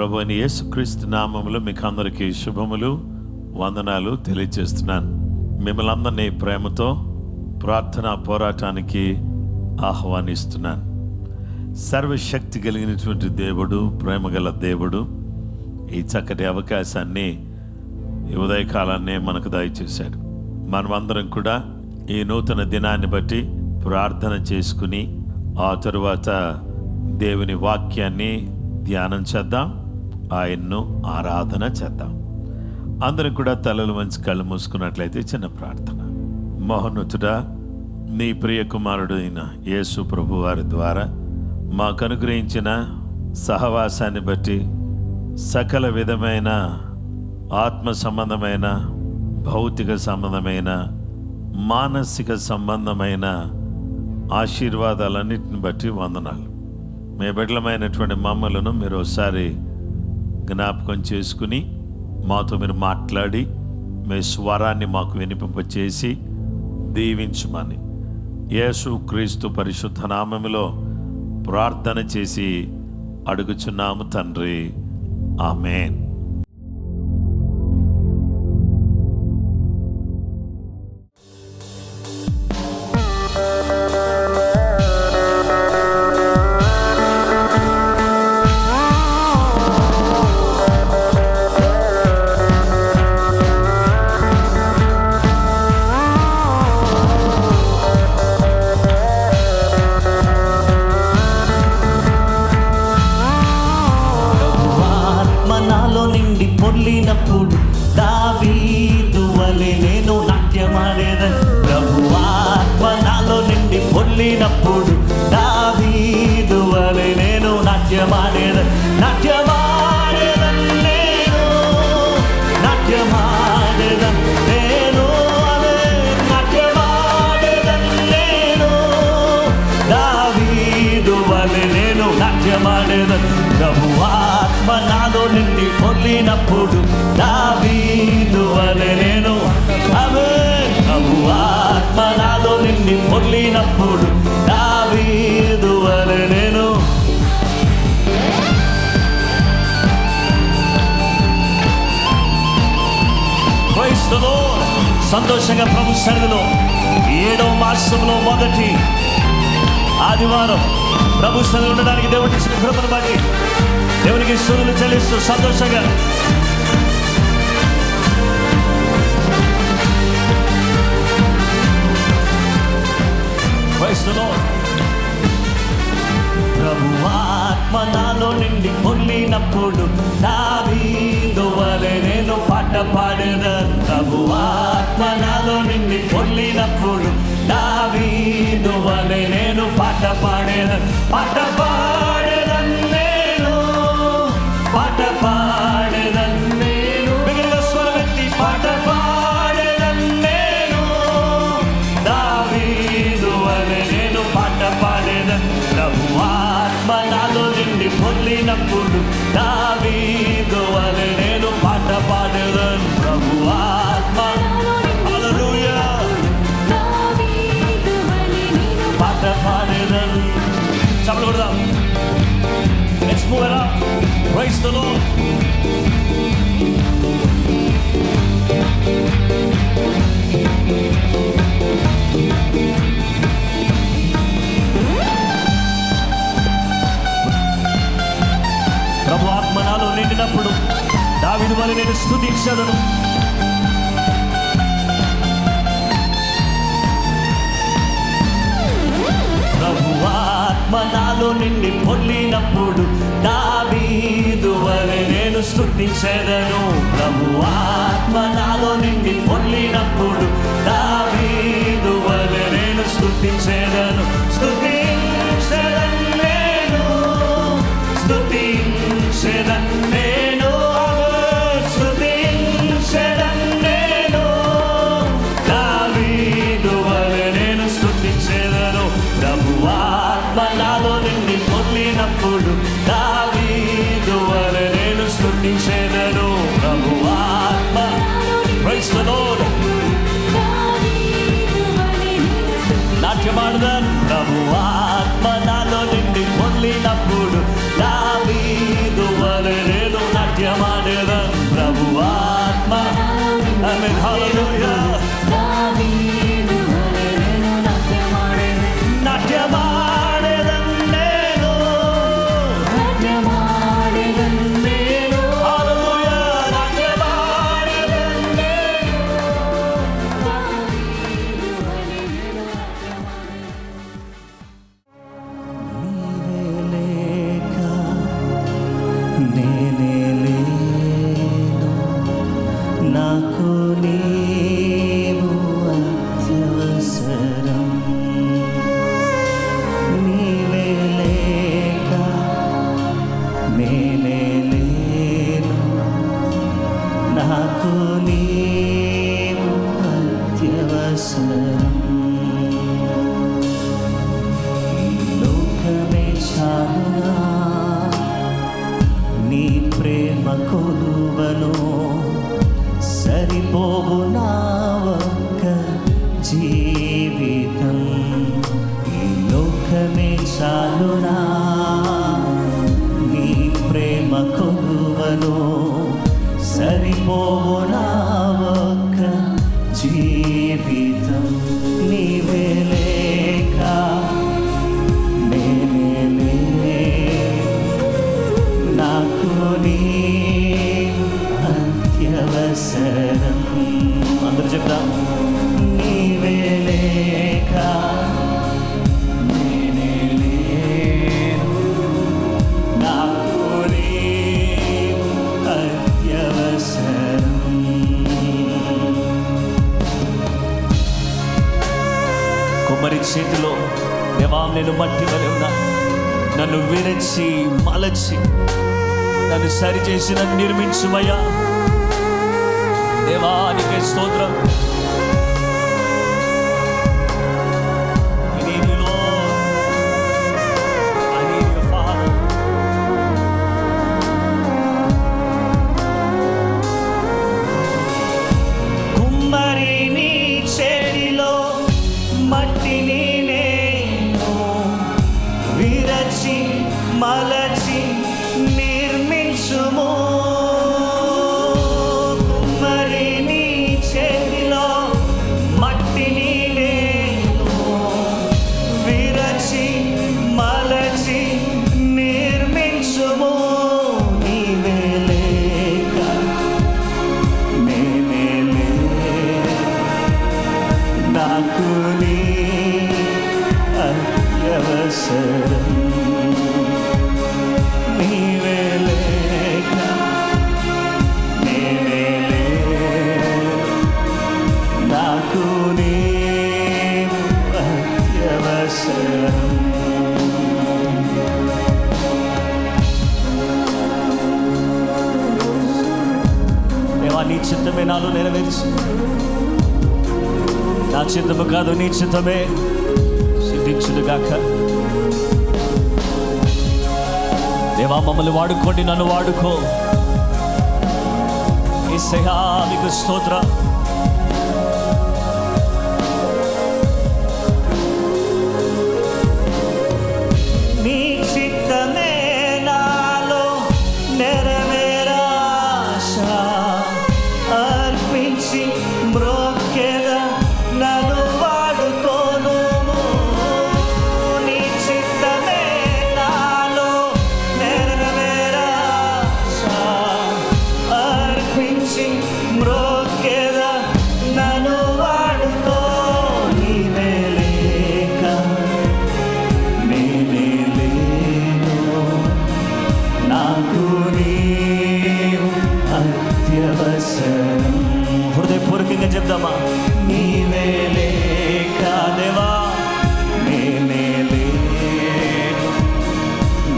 ప్రభువైన యేసుక్రీస్తు నామములో మీకు అందరికీ శుభములు, వందనాలు తెలియజేస్తున్నాను. మిమ్మల్ని అందరినీ ప్రేమతో ప్రార్థనా పోరాటానికి ఆహ్వానిస్తున్నాను. సర్వశక్తి కలిగినటువంటి దేవుడు, ప్రేమగల దేవుడు ఈ చక్కటి అవకాశాన్ని, ఈ ఉదయకాలాన్ని మనకు దయచేశాడు. మనమందరం కూడా ఈ నూతన దినాన్ని బట్టి ప్రార్థన చేసుకుని ఆ తరువాత దేవుని వాక్యాన్ని ధ్యానం చేద్దాం, ఆయన్ను ఆరాధన చేద్దాం. అందరం కూడా తలలు వంచి కళ్ళు మూసుకున్నట్లయితే చిన్న ప్రార్థన. మహోన్నతుడా, నీ ప్రియ కుమారుడు అయిన యేసు ప్రభు వారి ద్వారా మాకు అనుగ్రహించిన సహవాసాన్ని బట్టి సకల విధమైన ఆత్మ సంబంధమైన, భౌతిక సంబంధమైన, మానసిక సంబంధమైన ఆశీర్వాదాలన్నిటిని బట్టి వందనాలు. మీ బిడ్డలమైనటువంటి మమ్మలను మీరు ఒకసారి జ్ఞాపకం చేసుకుని మాతో మీరు మాట్లాడి మీ స్వరాన్ని మాకు వినిపింపచేసి దీవించమని యేసు క్రీస్తు పరిశుద్ధ నామములో ప్రార్థన చేసి అడుగుచున్నాము తండ్రి, ఆమేన్. పొర్లినప్పుడు దావీదు వలె నేను నాట్యమాడేదన్. ప్రభువు ఆత్మ నాలో నిండి పొర్లినప్పుడు దావీదు వలె నేను నాట్యమాడేదన్. నాట్యమాడేదన్ నేను, నాట్యమాడేదన్ నేను, అదే నాట్యమాడేదన్ నేను, దావీదు వలె నేను నాట్యమాడేదన్. ప్రభువు ఆత్మ నాలో నిండి పొర్లినప్పుడు దావీదు వలె నేను, ఆమేన్. ప్రభువు ఆత్మ నాలో నిండి పొర్లినప్పుడు దావీదు వలె నేను. Praise the lord. సంతోషంగా ప్రభు సన్నిధిలో 7వ మాసంలో మొదటి ఆదివారం ప్రభు సన్నిధిలో ఉండడానికి దేవుడి ఇచ్చిన కృపను బట్టి దేవునికి స్తుతులు చెల్లిస్తూ సంతోషంగా ప్రైజ్ ది లార్డ్. ప్రభువు ఆత్మ నాలో నిండి పొర్లినప్పుడు దావీదు వలె నేను పాట పాడేదన్. ప్రభువు ఆత్మ నాలో నిండి పొర్లినప్పుడు దావీదు వలె నేను పాట పాడేదన్. పాట పాడేదన్ నేను, పాట పాడేదన్ నేను, మిగిలిన స్వరమెత్తి పాట పాడేదన్ నేను, దావీదు వలె నేను పాట పాడేదన్. ప్రభువు ఆత్మ నాలో నిండి పొర్లినప్పుడు దావీదు వలె నేను పాట పాడేదన్. ప్రభువు ఆత్మ, హల్లెలూయా, పాట పాడేదన్. చప్పట్లు కొడదాం. Let's move it up. Praise the Lord. ప్రభు ఆత్మ నాలో నిండినప్పుడు దావీదు వలె నేను స్తుతించెదను. ప్రభు ఆత్మ నాలో నిండి పొర్లినప్పుడు దావీదు వలె నేను స్తుతించెదను. ప్రభు ఆత్మ నాలో నిండి పొర్లినప్పుడు దావీదు వలె నేను స్తుతించెదను. స్తుతించెదన్ నేను, స్తుతించెదన్ నేను, స్తుతించెదన్ నేను, దావీదు వలె నేను స్తుతించెదను. ప్రభు ఆత్మ నాలో నిండి పొర్లినప్పుడు దావీదు వలె నేను స్తుతించెదను. ప్రభు ఆత్మ, ప్రైజ్ ది లార్డ్. నాట్యమాడదన్. ప్రభు ఆత్మ నాలో నిండి పొర్లినప్పుడు దావీదు వలె నేను నాకు నీవు అత్యవసరం. ఈ లోకమే చాలునా, నీ ప్రేమ కొలువను సరిపోవు నా ఒక్క జీవితం. ఈ లోకమే చాలునా, నీ ప్రేమ కొలువను సరిపోవు నా ఒక్క జీవితం. నీవే లేక నేనే నాకు నీ అత్యవసరం. అందరూ చెప్తాం. నీవే లేక నేనే లేను, నాకు నీ అత్యవసరం. కుమ్మరి చేతిలో దేవా నేను మట్టి వలె ఉన్నా, నన్ను విరచి మలచి నన్ను సరిచేసి నన్ను నిర్మించుమయ్యా. దేవానికి స్తోత్రం. I need you, Lord. I need you, Father. కుమ్మరి నీ చేతిలో మట్టిని నేను విరచి మలచి నిర్మించుము. కుమ్మరి నీ చేతిలో మట్టిని నేను విరచి మలచి నిర్మించుము. నీవే లేక నేనే లేను, నాకు నీ అత్యవసరం. నీవే లేక నేనే లేను, నాకు నీ అత్యవసరం. దేవా నీ చిత్తమే నాలో నెరవేర్చు. నా చిత్తము కాదు నీ చిత్తమే సిద్ధించునుగాక. దేవా మమ్మల్ని వాడుకోండి, నన్ను వాడుకో. యేసయ్యా మీకు స్తోత్రం. నీ చిత్తమే నాలో నెరవేరాశ అర్పించి మ్రోక్కెద నన్ను వాడుకోను. నీ చిత్తమే నాలో నెరవేరాశ అర్పించి మ్రోక్కెద నన్ను వాడుకో. నీవే లేక నేనే లేను, నాకు నీవు అత్యవసరం. హృదయపూర్వకంగా చెప్దామా? నీవే లేక దేవా నేనే లేను,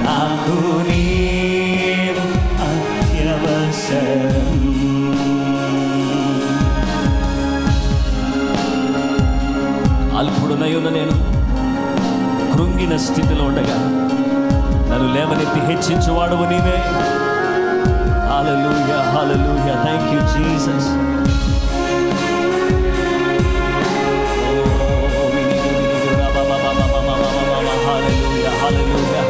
నాకు నీవు అత్యవసరం. అల్పుడునయున్న నేను కృంగిన స్థితిలో ఉండగా నన్ను లేవనెత్తి హెచ్చించువాడవు నీవే. Hallelujah, hallelujah. Thank you Jesus. Hallelujah, hallelujah.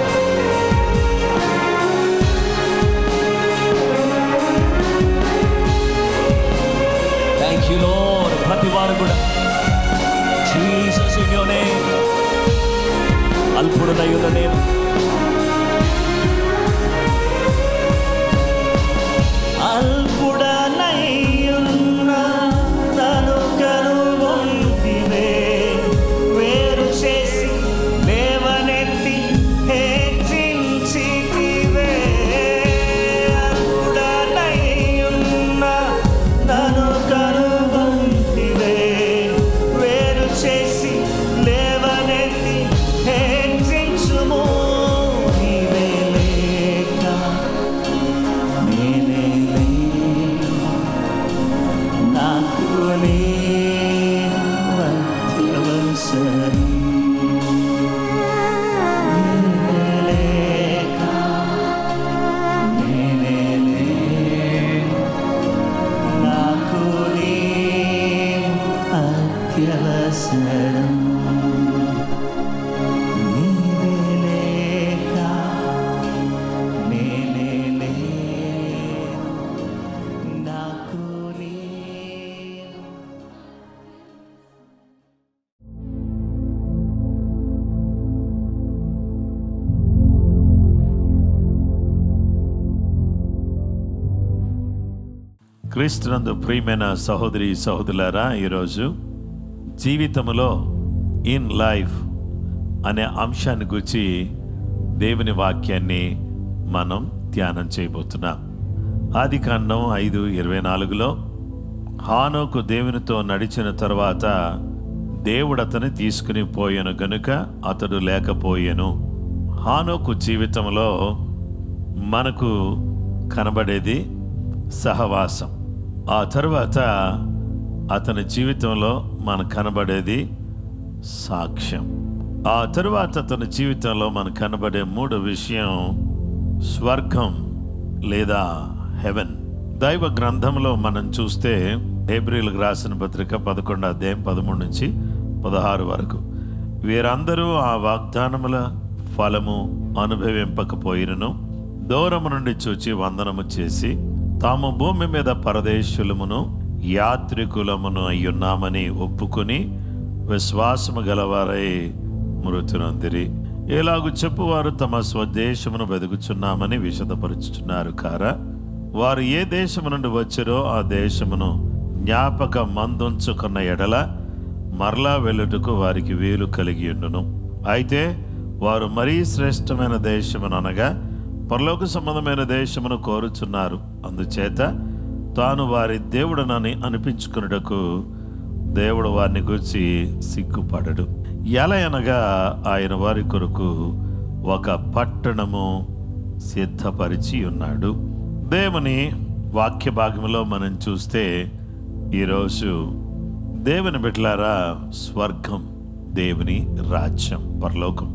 Thank you Lord. ప్రతి వారు కూడా జీసస్ ఇన్ యువర్ నేమ్. అల్పుడునయున్న నేను అల్పుడనయ్యున్న నన్ను కనుగొంటివే, వేరు చేసి లేవనెత్తి హెచ్చించితివే. అల్పుడనయ్యున్న నన్ను కనుగొంటివే, వేరు చేసి లేవనెత్తి హెచ్చించుము. క్రీస్తునందు ప్రియమైన సహోదరి సహోదరులారా, ఈరోజు జీవితంలో ఇన్ లైఫ్ అనే అంశాన్ని గురించి దేవుని వాక్యాన్ని మనం ధ్యానం చేయబోతున్నాం. ఆదికాండం 5:24లో హానోకు దేవునితో నడిచిన తర్వాత దేవుడు అతని తీసుకుని పోయెను గనుక అతడు లేకపోయెను. హానోకు జీవితంలో మనకు కనబడేది సహవాసం. ఆ తర్వాత అతని జీవితంలో మనకు కనబడేది సాక్ష్యం. ఆ తరువాత అతని జీవితంలో మనకు కనబడే మూడో విషయం స్వర్గం లేదా హెవెన్. దైవ గ్రంథంలో మనం చూస్తే హెబ్రీయులకు రాసిన పత్రిక 11:13-16 వరకు, వీరందరూ ఆ వాగ్దానముల ఫలము అనుభవింపకపోయినను దూరము నుండి చూచి వందనము చేసి తాము భూమి మీద పరదేశులమును యాత్రికులమును అయ్యున్నామని ఒప్పుకొని విశ్వాసము గలవారై మృతి నొందిరి. ఎలాగు చెప్పువారు తమ స్వదేశమును వెదుగుచున్నామని విశదపరుచుచున్నారు కారా, వారు ఏ దేశము నుండి వచ్చారో ఆ దేశమును జ్ఞాపక మందుంచుకున్న ఎడల మరలా వెళ్ళుటకు వారికి వీలు కలిగి ఉండును. అయితే వారు మరీ శ్రేష్టమైన దేశమును అనగా పరలోక సంబంధమైన దేశమును కోరుచున్నారు. అందుచేత తాను వారి దేవుడనని అనిపించుకున్నటకు దేవుడు వారిని గురించి సిగ్గుపడడు. ఎలా అనగా ఆయన వారి కొరకు ఒక పట్టణము సిద్ధపరిచి ఉన్నాడు. దేవుని వాక్య భాగంలో మనం చూస్తే ఈరోజు దేవుని బిడ్డలారా, స్వర్గం, దేవుని రాజ్యం, పరలోకం,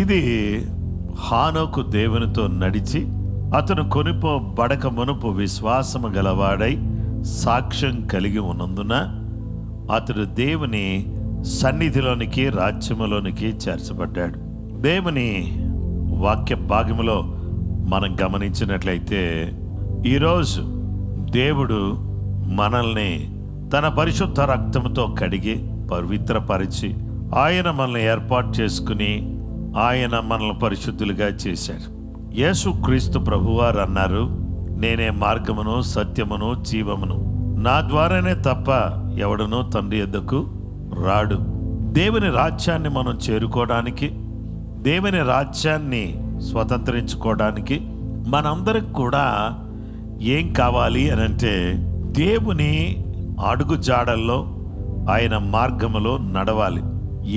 ఇది హానోకు దేవునితో నడిచి అతను కొనిపోబడక మునుపు విశ్వాసము గలవాడై సాక్ష్యం కలిగి ఉన్నందున అతడు దేవుని సన్నిధిలోనికి, రాజ్యములోనికి చేర్చబడ్డాడు. దేవుని వాక్య భాగములో మనం గమనించినట్లయితే ఈరోజు దేవుడు మనల్ని తన పరిశుద్ధ రక్తంతో కడిగి పవిత్రపరిచి ఆయన మనల్ని ఏర్పాటు చేసుకుని ఆయన మనల్ని పరిశుద్ధులుగా చేశాడు. యేసుక్రీస్తు ప్రభువారు అన్నారు, నేనే మార్గమును సత్యమును జీవమును, నా ద్వారానే తప్ప ఎవడనూ తండ్రి యొద్దకు రాడు. దేవుని రాజ్యాన్ని మనం చేరుకోవడానికి, దేవుని రాజ్యాన్ని స్వతంత్రించుకోవడానికి మనందరికి కూడా ఏం కావాలి అని అంటే, దేవుని అడుగు జాడల్లో ఆయన మార్గములో నడవాలి.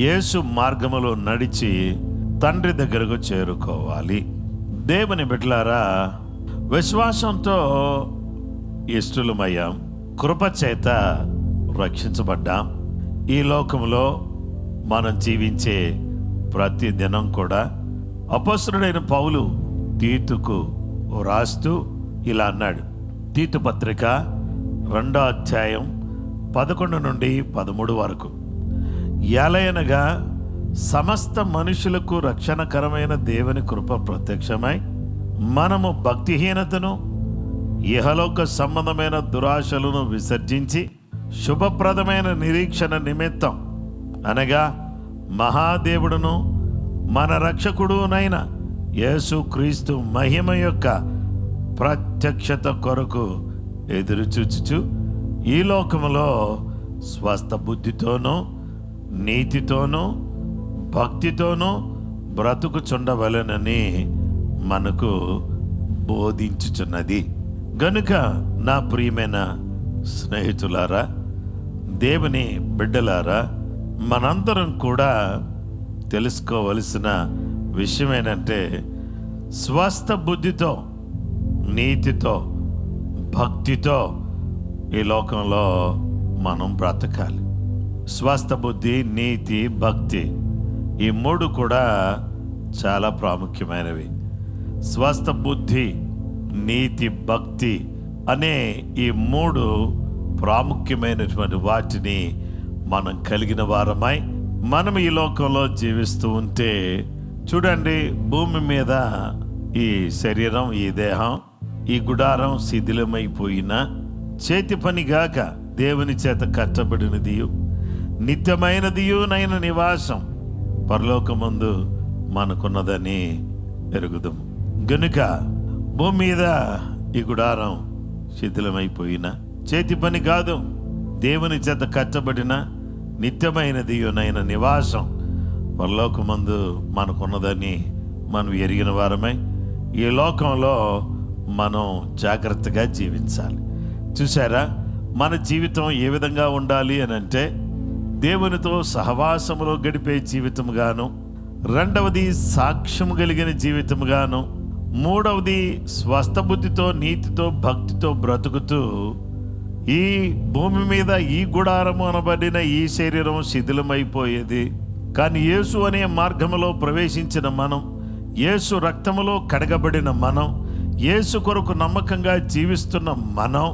యేసు మార్గములో నడిచి తండ్రి దగ్గరకు చేరుకోవాలి. దేవుని బిడ్డలారా, విశ్వాసంతో ఇష్టలమయ్యాం, కృపచేత రక్షించబడ్డాం. ఈ లోకంలో మనం జీవించే ప్రతి దినం కూడా అపొస్తలుడైన పౌలు తీతుకు రాస్తూ ఇలా అన్నాడు. తీతు పత్రిక 2:11-13 వరకు, ఎలయనగా సమస్త మనుషులకు రక్షణకరమైన దేవుని కృప ప్రత్యక్షమై మనము భక్తిహీనతను, ఇహలోక సంబంధమైన దురాశలను విసర్జించి శుభప్రదమైన నిరీక్షణ నిమిత్తం అనగా మహాదేవుడును మన రక్షకుడునైన యేసుక్రీస్తు మహిమ యొక్క ప్రత్యక్షత కొరకు ఎదురుచూచుచు ఈ లోకములో స్వస్థ బుద్ధితోనూ నీతితోనూ భక్తితోనూ బ్రతుకుచుండవలెనని మనకు బోధించుచున్నది. గనుక నా ప్రియమైన స్నేహితులారా, దేవుని బిడ్డలారా, మనందరం కూడా తెలుసుకోవలసిన విషయం ఏంటంటే, స్వస్థ బుద్ధితో, నీతితో, భక్తితో ఈ లోకంలో మనం బ్రతకాలి. స్వస్థ బుద్ధి, నీతి, భక్తి, ఈ మూడు కూడా చాలా ప్రాముఖ్యమైనవి. స్వస్థ బుద్ధి, నీతి, భక్తి అనే ఈ మూడు ప్రాముఖ్యమైనటువంటి వాటిని మనం కలిగిన వారమై మనం ఈ లోకంలో జీవిస్తూ ఉంటే, చూడండి, భూమి మీద ఈ శరీరం, ఈ దేహం, ఈ గుడారం శిథిలమైపోయిన చేతి పనిగాక దేవుని చేత కట్టబడినదియు నిత్యమైనదియునైన నివాసం పరలోకమందు మనకున్నదని ఎరుగుదాము. గనుక భూమి మీద ఈ గుడారం శిథిలమైపోయిన చేతి పని కాదు, దేవుని చేత కట్టబడిన నిత్యమైనది యునైన నివాసం పరలోకమందు మనకున్నదని మనం ఎరిగిన వారమై ఈ లోకంలో మనం జాగ్రత్తగా జీవించాలి. చూసారా, మన జీవితం ఏ విధంగా ఉండాలి అని అంటే దేవునితో సహవాసములో గడిపే జీవితముగాను, రెండవది సాక్ష్యం కలిగిన జీవితముగాను, మూడవది స్వస్థబుద్ధితో నీతితో భక్తితో బ్రతుకుతూ ఈ భూమి మీద ఈ గుడారము అనబడిన ఈ శరీరం శిథిలమైపోయేది. కానీ యేసు అనే మార్గములో ప్రవేశించిన మనం, యేసు రక్తములో కడగబడిన మనం, యేసు కొరకు నమ్మకంగా జీవిస్తున్న మనం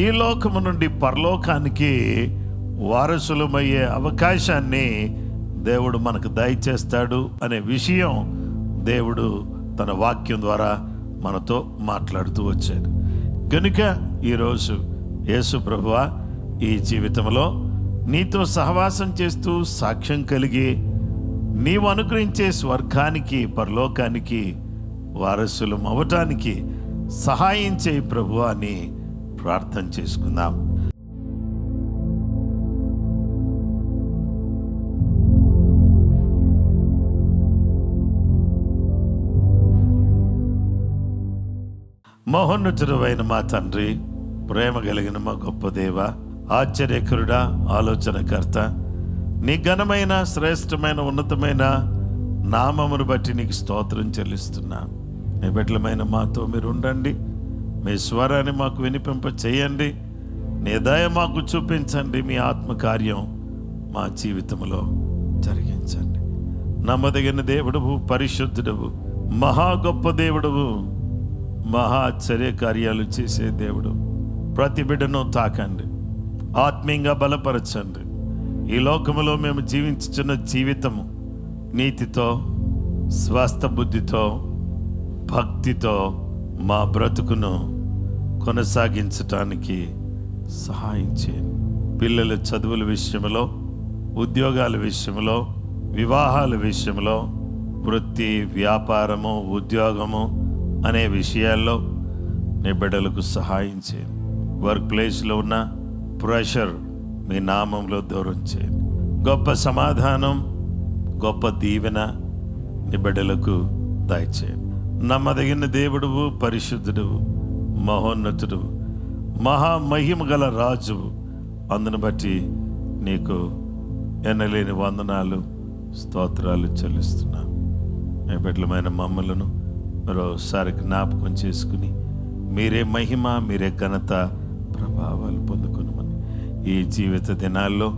ఈ లోకము నుండి పరలోకానికి వారసులమయ్యే అవకాశాన్ని దేవుడు మనకు దయచేస్తాడు అనే విషయం దేవుడు తన వాక్యం ద్వారా మనతో మాట్లాడుతూ వచ్చాడు. కనుక ఈరోజు యేసు ప్రభువా ఈ జీవితంలో నీతో సహవాసం చేస్తూ సాక్ష్యం కలిగి నీవు అనుగ్రహించే స్వర్గానికి పరలోకానికి వారసులం అవటానికి సహాయం చేయి ప్రభువా అని ప్రార్థన చేసుకుందాం. మహోన్నతుడైన మా తండ్రి, ప్రేమ కలిగిన మా గొప్ప దేవ, ఆశ్చర్యకరుడా, ఆలోచనకర్త, నీ ఘనమైన శ్రేష్టమైన ఉన్నతమైన నామమును బట్టి నీకు స్తోత్రం చెల్లిస్తున్నా. నీ బిడ్డలమైన మాతో మీరు ఉండండి, మీ స్వరాన్ని మాకు వినిపింప చేయండి, నీ దయ మాకు చూపించండి, మీ ఆత్మకార్యం మా జీవితంలో జరిగించండి. నమ్మదగిన దేవుడువు, పరిశుద్ధుడవు, మహా గొప్ప దేవుడువు, మహా ఆశ్చర్య కార్యాలు చేసే దేవుడు. ప్రతి బిడ్డను తాకండి, ఆత్మీయంగా బలపరచండి. ఈ లోకములో మేము జీవించుచున్న జీవితము నీతితో, స్వస్థ బుద్ధితో, భక్తితో మా బ్రతుకును కొనసాగించటానికి సహాయం చేయండి. పిల్లల చదువుల విషయంలో, ఉద్యోగాల విషయంలో, వివాహాల విషయంలో, వృత్తి, వ్యాపారము, ఉద్యోగము అనే విషయాల్లో నీ బిడ్డలకు సహాయం చేయండి. వర్క్ ప్లేస్లో ఉన్న ప్రెషర్ మీ నామంలో దూరం చేయండి. గొప్ప సమాధానం, గొప్ప దీవెన నీ బిడ్డలకు దయచేయండి. నమ్మదగిన దేవుడువు, పరిశుద్ధుడువు, మహోన్నతుడువు, మహామహిమ గల రాజువు. అందును బట్టి నీకు ఎన్నలేని వందనాలు, స్తోత్రాలు చెల్లిస్తున్నా. నీ బిడ్డలమైన మమ్మలను మరోసారి జ్ఞాపకం చేసుకుని మీరే మహిమ, మీరే ఘనత, ప్రభావాలు పొందుకునమని ఈ జీవిత దినాల్లో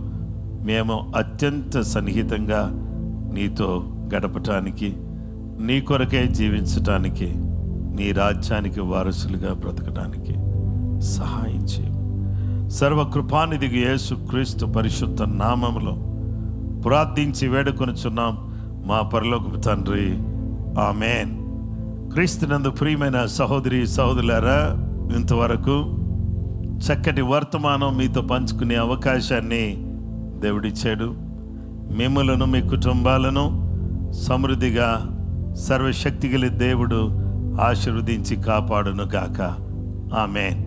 మేము అత్యంత సన్నిహితంగా నీతో గడపటానికి, నీ కొరకే జీవించటానికి, నీ రాజ్యానికి వారసులుగా బ్రతకడానికి సహాయం చేయం. సర్వకృపానిధికి యేసు క్రీస్తు పరిశుద్ధ నామములో ప్రార్థించి వేడుకొనుచున్నాం మా పరలోకపు తండ్రి, ఆమేన్. క్రీస్తునందు ప్రియమైన సహోదరి సహోదరులారా, ఇంతవరకు చక్కటి వర్తమానం మీతో పంచుకునే అవకాశాన్ని దేవుడిచ్చాడు. మిమ్మలను, మీ కుటుంబాలను సమృద్ధిగా సర్వశక్తి గల దేవుడు ఆశీర్వదించి కాపాడును గాక. ఆమేన్.